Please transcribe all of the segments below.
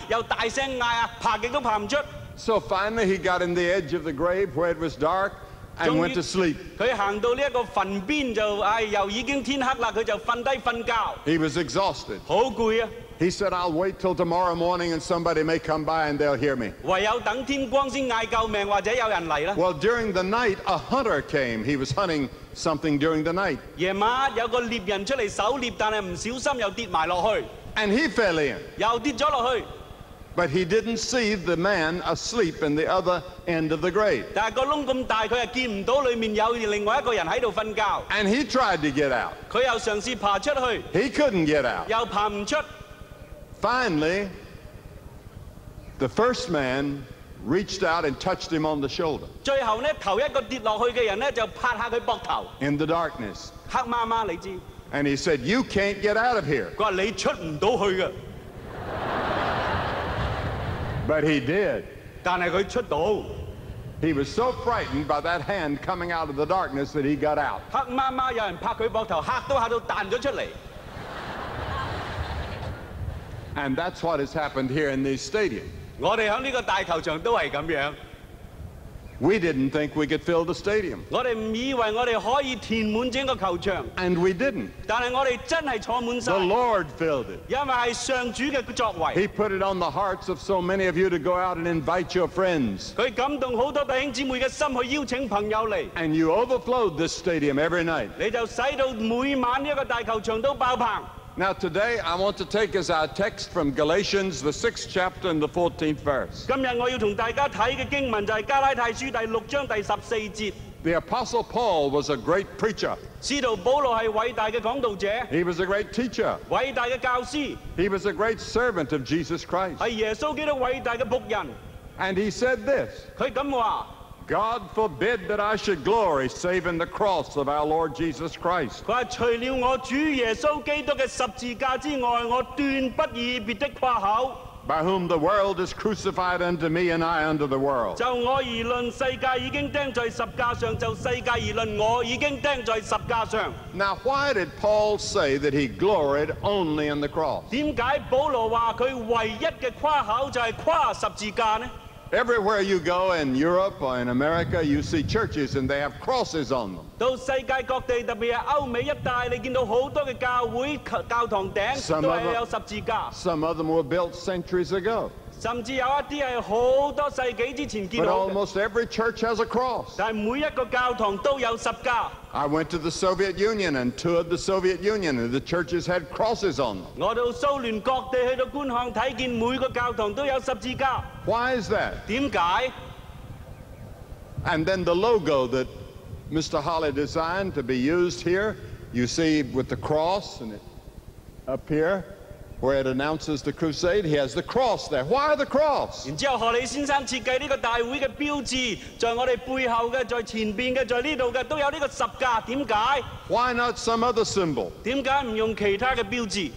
又大聲嗌啊，爬極都爬唔出。So finally he got in the edge of the grave where it was dark and went to sleep. 佢行到呢一個墳邊就又已經天黑啦，佢就瞓低瞓覺。He was exhausted. 好攰啊！ He said, I'll wait till tomorrow morning and somebody may come by and they'll hear me. 唯有等天光先嗌救命，或者有人嚟啦。 Well, during the night, a hunter came. He was hunting something during the night. 夜晚有個獵人出嚟狩獵，但係唔小心又跌埋落去。 And he fell in. 又跌咗落去。 But he didn't see the man asleep in the other end of the grave. 但係個窿咁大，佢又見唔到裡面有另外一個人喺度瞓覺。 And he tried to get out. 佢又嘗試爬出去。 He couldn't get out. 又爬唔出。 Finally, the first man reached out and touched him on the shoulder. 最後呢，頭一個跌落去嘅人呢，就拍下佢膊頭。 In the darkness. 黑麻麻，你知。 And he said, "You can't get out of here." 佢話你出唔到去嘅。 But he did. 但係佢出到。 He was so frightened by that hand coming out of the darkness that he got out. 黑麻麻有人拍佢膊頭，嚇到彈咗出嚟。 And that's what has happened here in these stadiums. 我哋喺呢個大球場都係咁樣。 We didn't think we could fill the stadium. 我哋唔以為我哋可以填滿整個球場。 And we didn't. 但係我哋真係坐滿晒。 The Lord filled it. 因為係上主嘅作為。 He put it on the hearts of so many of you to go out and invite your friends. 佢感動好多弟兄姊妹嘅心去邀請朋友嚟。 And you overflowed this stadium every night. 你就使到每晚呢一個大球場都爆棚。 Now today I want to take as our text from Galatians, the 6th chapter and the 14th verse. 今日我要同大家睇嘅經文就係加拉太書第6章第14節。 The Apostle Paul was a great preacher. 使徒保羅係偉大嘅講道者。 He was a great teacher. 偉大嘅教師。 He was a great servant of Jesus Christ. 係耶穌基督偉大嘅僕人。 And he said this. 佢咁話。 God forbid that I should glory save in the cross of our Lord Jesus Christ. 佢話除了我主耶穌基督嘅十字架之外，我斷不以別的誇口。 By whom the world is crucified unto me and I unto the world. 就我而論，世界已經釘在十架上；就世界而論，我已經釘在十架上。 Now, why did Paul say that he gloried only in the cross? 點解保羅話佢唯一嘅誇口就係誇十字架呢？ Everywhere you go in Europe or in America, you see churches and they have crosses on them. 到世界各地，特別係歐美一帶，你見到好多嘅教會、教堂頂都係有十字架。 Some of them were built centuries ago. 甚至有一啲係好多世紀之前建 But 好嘅。 almost every church has a cross. 但係每一個教堂都有十架。 I went to the Soviet Union and toured the Soviet Union, and the churches had crosses on them. 我到蘇聯各地去到觀看，睇見每個教堂都有十字架。 Why is that? 點解？ And then the logo that Mr. Holly designed to be used here, you see with the cross and it up here, where it announces the crusade, he has the cross there. Why the cross? 然之後，荷里先生設計呢個大會嘅標誌，在我哋背後嘅，在前邊嘅，在呢度嘅，都有呢個十架。點解？ Why not some other symbol? 點解唔用其他嘅標誌？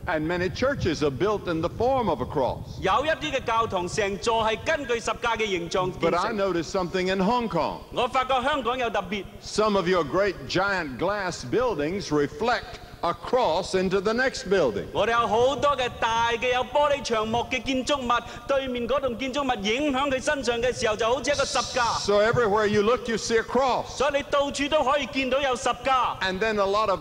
And many churches are built in the form of a cross. 有一啲嘅教堂成座係根據十架嘅形狀建 But I 成。 noticed something in Hong Kong. 我發覺香港有特別。 Some of your great giant glass buildings reflect a cross into the next building. 我哋有好多嘅大嘅有玻璃牆幕嘅建築物，對面嗰棟建築物影響佢身上嘅時候，就好似一個十架。 So everywhere you look, you see a cross. 所以你到處都可以見到有十架。 And then a lot of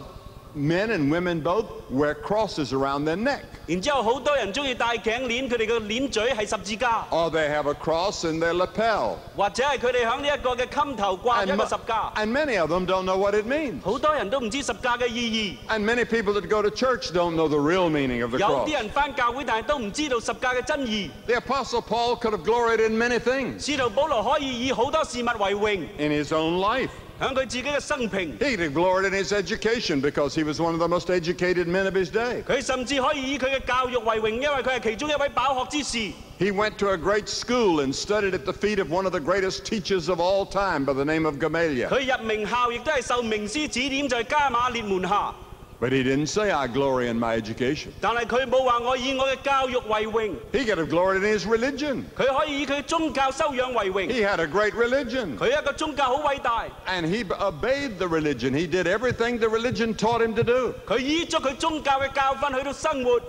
men and women both wear crosses around their neck. 然之後好多人中意戴頸鏈，佢哋嘅鏈嘴係十字架， Or they have a cross in their lapel. 或者係佢哋喺呢一個嘅襟頭掛一個十架。 And many of them don't know what it means. 好多人都唔知十架嘅意 And many people that go to church don't know the real meaning of 義。 the 有 cross. 啲人返教會，但係都唔知道十架嘅真義。 The Apostle Paul could have gloried in many things 使徒保羅可以以好多事物為榮， in his own life. 喺佢自己嘅生平。 He could have gloried in his education because he was one of the most educated men of his day. 佢甚至可以以佢嘅教育為榮，因為佢係其中一位飽學之士。 He went to a great school and studied at the feet of one of the greatest teachers of all time by the name of Gamaliel. 佢入名校亦都係受名師指點，在加瑪列門下。 But he didn't say, I glory in my education. 但係佢冇話我以我嘅教育為榮， He could have gloried in his religion. 佢可以以佢宗教修養為榮。 He had a great religion. 佢一個宗教好偉大， And he obeyed the religion. He did everything the religion taught him to do. 佢依足佢宗教嘅教訓去到生活。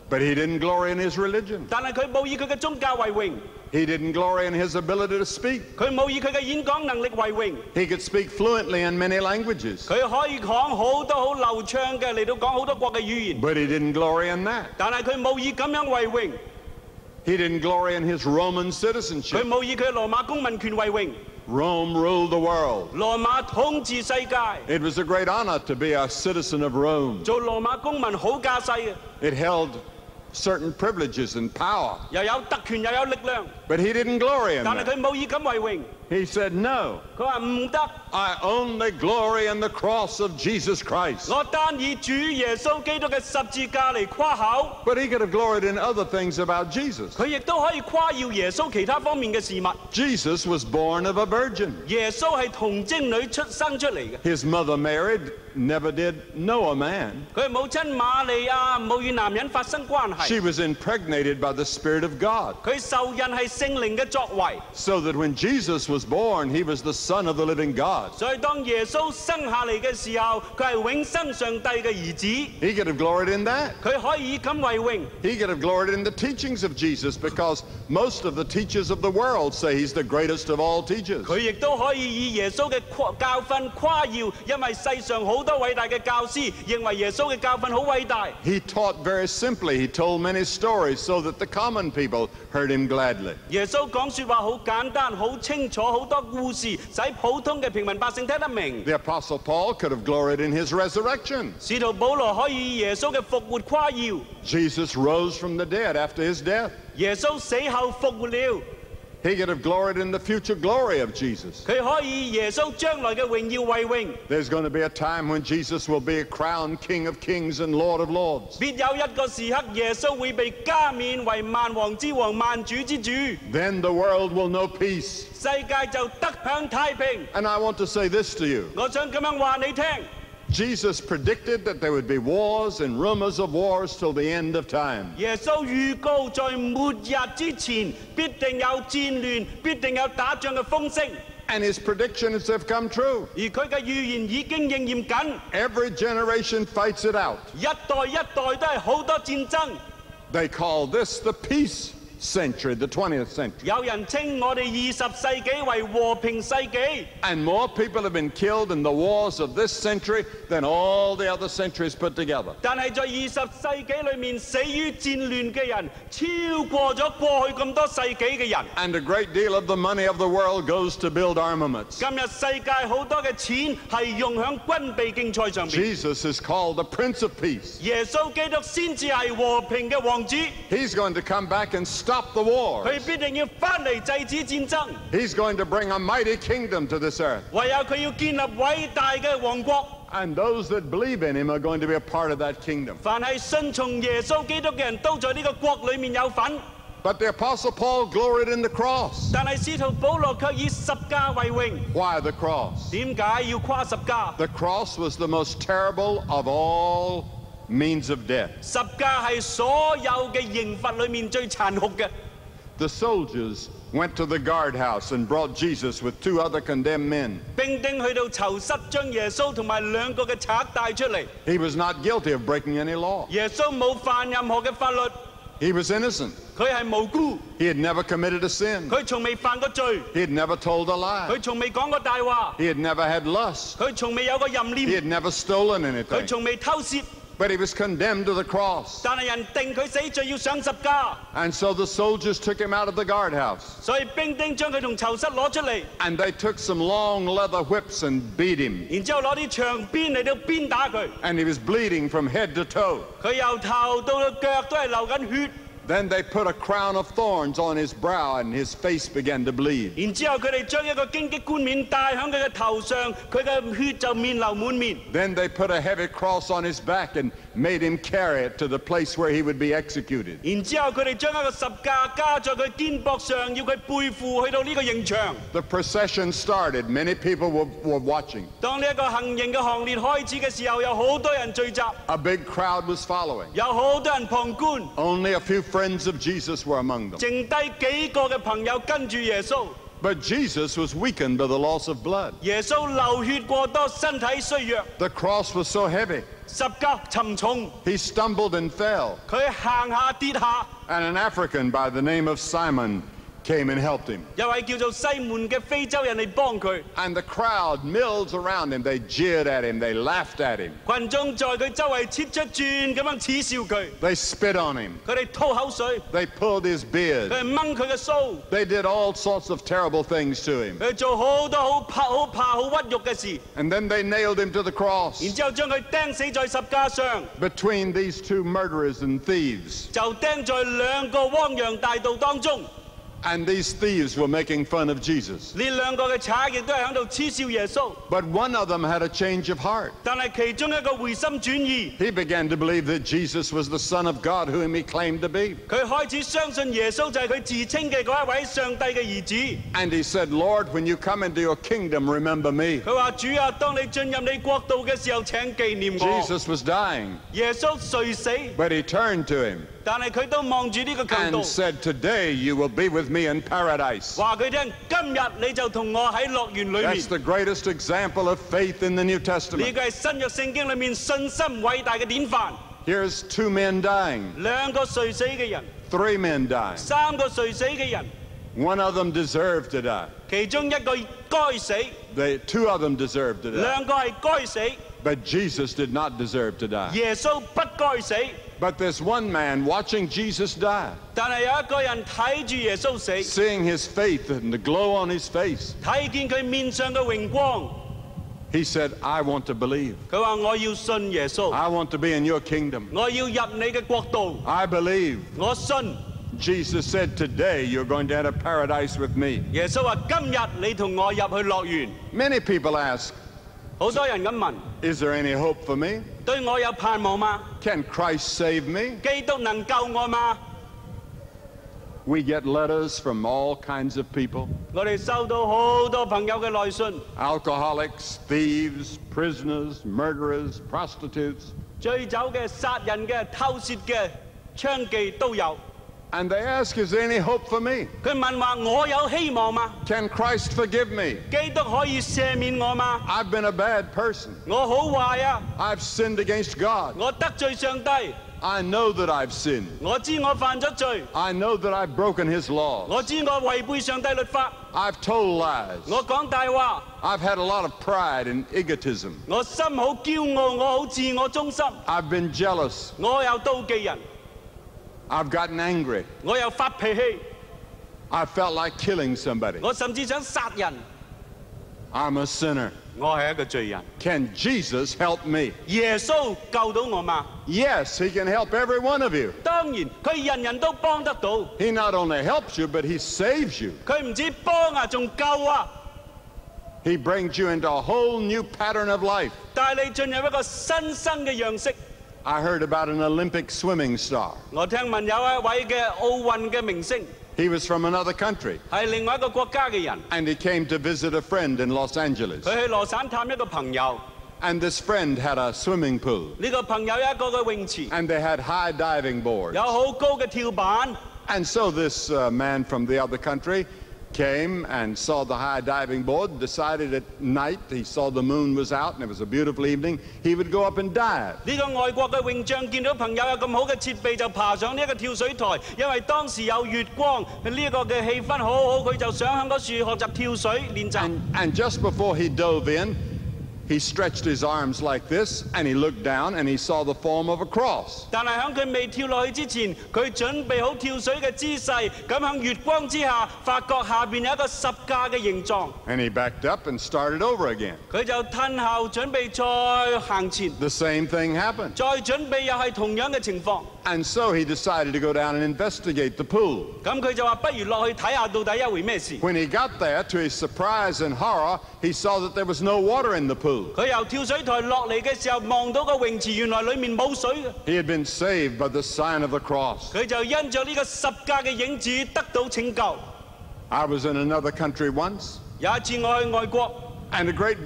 But he didn't glory in his religion. 但係佢冇以佢嘅宗教為榮， He didn't glory in his ability to speak. 佢冇以佢嘅演講能力為榮。 He could speak fluently in many languages. 佢可以講好多好流暢嘅嚟到講好多國嘅語言， But he didn't glory in that. 但係佢冇以咁樣為榮， He didn't glory in his Roman 佢 citizenship. 冇以佢嘅羅馬公民權為榮。 Rome ruled the world. 羅馬統治世界， It was a great honor to be a citizen of Rome. 做羅馬公民好架勢嘅， It held certain privileges and power. 又有特權又有力量， But he didn't glory in 但係 that. 佢冇以咁為榮。 He said, no, 佢話唔得， I only glory in the cross of Jesus Christ. 我單以主耶穌基督嘅十字架嚟誇口。 But he could have gloried in other things about Jesus. 佢亦都可以誇耀耶穌其他方面嘅事物。 Jesus was born of a virgin. 耶穌係童貞女生出嚟嘅， His mother Mary never did know a man. 佢母親瑪利亞冇與男人發生關 She 係， was impregnated by the Spirit of God. 佢受孕係聖靈嘅作為。 So that when Jesus was born, he was the Son of the living God. 所以當耶穌生下嚟嘅時候，佢係永生上帝嘅兒子， He could have gloried in that. 佢可以以咁為榮。 He could have gloried in the teachings of Jesus because most of the teachers of the world say he's the greatest of all teachers. 佢亦都可以以耶穌嘅教訓誇耀，因為世上好多偉大嘅教師認為耶穌嘅教訓好偉大。 He taught very simply. He told many stories so that the common people heard him gladly. 耶穌講説話好簡單、好清楚，好多故事，使普通嘅平民百姓聽得明。 The Apostle Paul could have gloried in his resurrection. 使徒保羅可以以耶穌嘅復活誇耀， Jesus rose from the dead after his death. 耶穌死後復活了， He could have gloried in the future glory of Jesus. 佢可以以耶穌將來嘅榮耀為榮。 There's going to be a time when Jesus will be a crowned King of kings and Lord of lords. 必有一個時刻，耶穌會被加冕為萬王之王、萬主之主， Then the world will know peace. 世界就得享太平。 And I want to say this to you. 我想咁樣話你聽， Jesus predicted that there would be wars and rumors of wars till the end of time. 耶穌預告在末日之前必定有戰亂，必定有打仗嘅風聲， And his predictions have come true. 而佢嘅預言已經應驗緊。 Every generation fights it out. 一代一代都係好多戰爭。 They call this the peace century, the 20th century. 有人稱我哋20世紀為和平世紀， And more people have been killed in the wars of this century than all the other centuries put together. 但係在20世紀裏面死於戰亂嘅人超過咗過去咁多世紀嘅人。 And a great deal of the money of the world goes to build armaments. 今日世界好多嘅錢係用喺軍備競賽上面。 Jesus is called the Prince of Peace. 耶穌基督先至係和平嘅王子， He's going to come back and stop the wars. 佢必定要翻嚟制止戰爭， He's going to bring a mighty kingdom to this earth. 唯有佢要建立偉大嘅王國。 And those that believe in him are going to be a part of that kingdom. 凡係信從耶穌基督嘅人都在呢個國裏面有份。 But the Apostle Paul gloried in the cross. 但係使徒保羅卻以十架為榮。 Why the cross? 點解要誇十架？ The cross was the most terrible of all means of death. 十架係所有嘅刑罰裏面最殘酷嘅。 The soldiers went to the guardhouse and brought Jesus with 2 other condemned men. 兵丁去到囚室，將耶穌同埋2個嘅賊帶出嚟。 He was not guilty of breaking any law. 耶穌冇犯任何嘅法律， He was innocent. 佢係無辜， He had never committed a sin. 佢從未犯過罪， He had never told a lie. 佢從未講過大話， He had never had lust. 佢從未有過淫 He 念， had never stolen 佢 anything. 從未偷竊。 But he was condemned to the cross. 但係人定佢死罪要上十架， And so the soldiers took him out of the guardhouse. 所以兵丁將佢從囚室攞出嚟， And they took some long leather whips and beat him. 然之後攞啲長鞭嚟到鞭打佢， And he was bleeding from head to toe. 佢由頭到腳都係流緊血。 Then they put a crown of thorns on his brow and his face began to bleed. 然之後佢哋將一個荊棘冠冕戴喺佢嘅頭上，佢嘅血就面流滿面。 Then they put a heavy cross on his back and made him carry it to the place where he would be executed. 然之後佢哋將一個十架加在佢肩膊上，要佢背負去到呢個刑場。 The procession started. Many people were watching. 當呢一個行刑嘅行列開始嘅時候，有好多人聚集， A big crowd was following. 有好多人旁觀， Only a few friends of Jesus were among them. 剩低幾個嘅朋友跟住耶穌。But Jesus was weakened by the loss of blood. 耶穌流血過多，身體衰弱， The cross was so heavy. 十架沉重， He stumbled and fell. 佢行下跌下。 And an African by the name of Simon came and helped him. 有位叫做西門嘅非洲人嚟幫佢， And the crowd milled around him. They jeered at him. They laughed at him. 群眾在佢周圍切出轉咁樣恥笑佢， They spit on him. 佢哋吐口水， They pulled his 佢 beard. 哋掹佢嘅須， They did all sorts of terrible things to him. 佢哋做好多好怕好屈辱嘅事， And then they nailed him to the cross 然之後將佢釘死在十架上， between these two murderers and thieves. 就釘在兩個汪洋大道當中。 And these thieves were making fun of Jesus. 呢兩個嘅賊亦都係喺度恥笑耶穌， But one of them had a change of heart. 但係其中一個回心轉意， He began to believe that Jesus was the Son of God whom he claimed to be. 佢開始相信耶穌就係佢自稱嘅嗰一位上帝嘅兒子。 And he said, Lord, when you come into your kingdom, remember me. 佢話：主啊，當你進入你國度嘅時候，請紀念我。 Jesus was dying, 耶穌垂死， but he turned to him 但係佢都望住呢個強 and 盜， said, Today you will be with me in paradise. 話佢聽：今日你就同我喺樂園裏面。 That's the greatest example of faith in the New 呢 Testament. 個係新約聖經裏面信心偉大嘅典範。 Here's 2 men dying, 兩個垂死嘅人， 3 men dying. 三個垂死嘅人， One of them deserved to die. 其中一個該死， 2 of them deserved to die. 兩個係該死。 But Jesus did not deserve to die. 耶穌不該死， But there's one man watching Jesus die, 但係有一個人睇住耶穌死， seeing his faith and the glow on his face. 睇見佢面上嘅榮光， He said, I want to believe. 佢話：我要信耶穌， I want to be in your kingdom. 我要入你嘅國度， I believe. 我信。 Jesus said, Today you're going to enter paradise with me. 耶穌話：今日你同我入去樂園。 Many people ask, 好多人咁問： Is there any hope for me? 對我有盼望嗎？ Can Christ save me? 基督能救我嗎？ We get letters from all kinds of people, 我哋收到好多朋友嘅來信， alcoholics, thieves, prisoners, murderers, prostitutes. 醉酒嘅、殺人嘅、偷竊嘅、娼妓都有。 And they ask, Is there any hope for me? 佢問話：我有希望嗎？ Can Christ forgive me? 基督可以赦免我嗎？ I've been a bad person. 我好壞啊！ I've sinned against God. 我得罪上帝， I know that I've sinned. 我知我犯咗罪， I know that I've broken his laws. 我知我違背上帝律法， I've told lies. 我講大話， I've had a lot of pride and egotism. 我心好驕傲，我好自我中心， I've been jealous. 我有妒忌人， I've gotten angry. 我又發脾氣， I felt like killing somebody. 我甚至想殺人。 I'm a sinner. 我係一個罪人。 Can Jesus help me? 耶穌救到我嗎？ Yes, he can help every one of you. 當然，佢人人都幫得到。 He not only helps you, but he saves you. 佢唔止幫啊，仲救啊！ He brings you into a whole new pattern of life. 帶你進入一個新生嘅樣式。 I heard about an Olympic swimming star. 我聽聞有一位嘅奧運嘅明星 He was from another country, 係另外一個國家嘅人， and he came to visit a friend in Los Angeles. 佢去羅省探一個朋友， And this friend had a swimming pool, 呢個朋友有一個嘅泳池， and they had high diving boards. 有好高嘅跳板。 And so this man from the other country came and saw the high diving board, decided at night, he saw the moon was out and it was a beautiful evening, he would go up and dive. 呢個外國嘅泳將見到朋友有咁好嘅設備，就爬上呢一個跳水台，因為當時有月光，呢一個嘅氣氛好好，佢就想喺嗰處學習跳水練習。 And just before he dove in, he stretched his arms like this, and he looked down and he saw the form of a cross. 但係喺佢未跳落去之前，佢準備好跳水嘅姿勢，咁喺月光之下，發覺下邊有一個十架嘅形狀。 And he backed up and started over again. 佢就褪後準備再行前， The same thing happened. 再準備又係同樣嘅情況。 And so he decided to go down and investigate the pool. 咁佢就話：不如落去睇下到底一回咩事。 When he got there, to his surprise and horror, he saw that there was no water in the pool. 佢由跳水台落嚟嘅時候，望到個泳池原來裡面冇水嘅。 He had been saved by the sign of the cross. 佢就因着呢個十架嘅影子得到拯救。 I was in another country once, 有一次我去外國， and a great